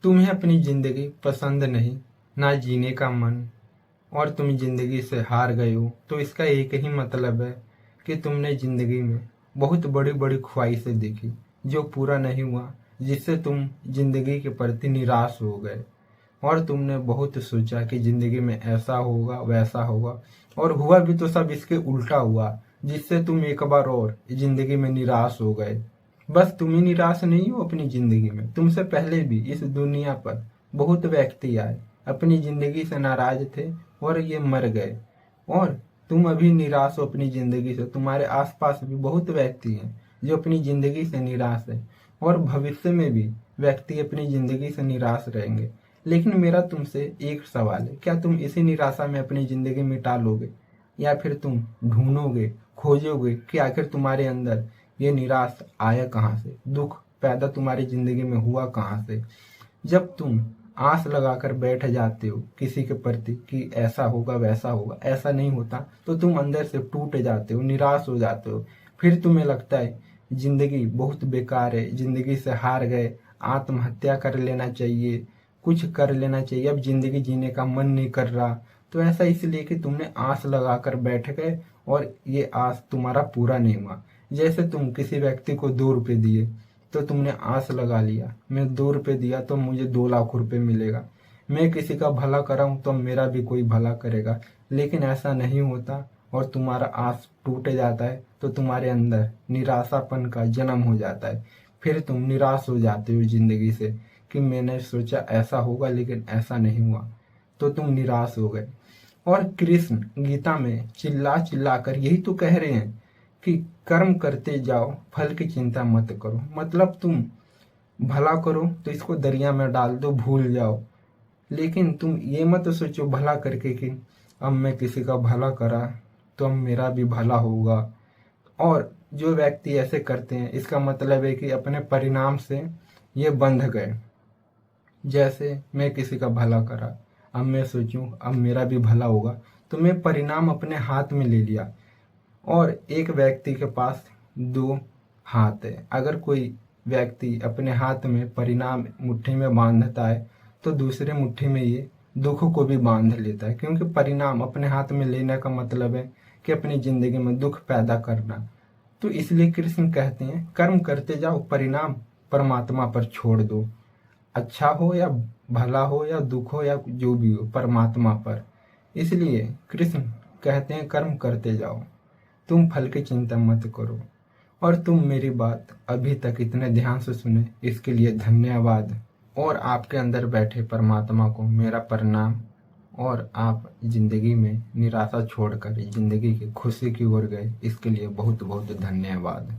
तुम्हें अपनी जिंदगी पसंद नहीं, ना जीने का मन, और तुम जिंदगी से हार गए हो, तो इसका एक ही मतलब है कि तुमने जिंदगी में बहुत बड़ी बड़ी ख्वाहिशें देखी जो पूरा नहीं हुआ, जिससे तुम जिंदगी के प्रति निराश हो गए। और तुमने बहुत सोचा कि जिंदगी में ऐसा होगा वैसा होगा, और हुआ भी तो सब इसके उल्टा हुआ, जिससे तुम एक बार और जिंदगी में निराश हो गए। बस तुम ही निराश नहीं हो अपनी जिंदगी में, तुमसे पहले भी इस दुनिया पर बहुत व्यक्ति आए, अपनी जिंदगी से नाराज थे और ये मर गए। और तुम अभी निराश हो अपनी जिंदगी से। तुम्हारे आसपास भी बहुत व्यक्ति हैं जो अपनी जिंदगी से निराश है, और भविष्य में भी व्यक्ति अपनी जिंदगी से निराश रहेंगे। लेकिन मेरा तुमसे एक सवाल है, क्या तुम इसी निराशा में अपनी जिंदगी मिटा लोगे, या फिर तुम ढूंढोगे, खोजोगे कि आखिर तुम्हारे अंदर ये निराश आया कहाँ से, दुख पैदा तुम्हारी जिंदगी में हुआ कहाँ से। जब तुम आस लगाकर बैठ जाते हो किसी के प्रति कि ऐसा होगा वैसा होगा, ऐसा नहीं होता, तो तुम अंदर से टूट जाते हो, निराश हो जाते हो। फिर तुम्हें लगता है जिंदगी बहुत बेकार है, जिंदगी से हार गए, आत्महत्या कर लेना चाहिए, कुछ कर लेना चाहिए, अब जिंदगी जीने का मन नहीं कर रहा। तो ऐसा इसलिए कि तुमने आस लगाकर बैठ गए और ये आस तुम्हारा पूरा नहीं हुआ। जैसे तुम किसी व्यक्ति को 2 रुपए दिए, तो तुमने आस लगा लिया, मैं 2 रुपए दिया तो मुझे 2 लाख रुपए मिलेगा, मैं किसी का भला कर रहा हूँ तो मेरा भी कोई भला करेगा। लेकिन ऐसा नहीं होता और तुम्हारा आस टूट जाता है, तो तुम्हारे अंदर निराशापन का जन्म हो जाता है। फिर तुम निराश हो जाते हो जिंदगी से कि मैंने सोचा ऐसा होगा लेकिन ऐसा नहीं हुआ, तो तुम निराश हो गए। और कृष्ण गीता में चिल्ला चिल्ला कर यही तो कह रहे हैं कि कर्म करते जाओ, फल की चिंता मत करो। मतलब तुम भला करो तो इसको दरिया में डाल दो, भूल जाओ। लेकिन तुम ये मत सोचो भला करके कि अब मैं किसी का भला करा तो अब मेरा भी भला होगा। और जो व्यक्ति ऐसे करते हैं, इसका मतलब है कि अपने परिणाम से ये बंध गए। जैसे मैं किसी का भला करा, अब मैं सोचूं अब मेरा भी भला होगा, तो मैं परिणाम अपने हाथ में ले लिया। और एक व्यक्ति के पास 2 हाथ है। अगर कोई व्यक्ति अपने हाथ में परिणाम मुट्ठी में बांधता है, तो दूसरे मुट्ठी में ये दुख को भी बांध लेता है, क्योंकि परिणाम अपने हाथ में लेने का मतलब है कि अपनी जिंदगी में दुख पैदा करना। तो इसलिए कृष्ण कहते हैं कर्म करते जाओ, परिणाम परमात्मा पर छोड़ दो। अच्छा हो या भला हो या दुख हो या जो भी हो, परमात्मा पर। इसलिए कृष्ण कहते हैं कर्म करते जाओ, तुम फल की चिंता मत करो। और तुम मेरी बात अभी तक इतने ध्यान से सुने, इसके लिए धन्यवाद। और आपके अंदर बैठे परमात्मा को मेरा प्रणाम। और आप जिंदगी में निराशा छोड़कर जिंदगी की खुशी की ओर गए, इसके लिए बहुत बहुत धन्यवाद।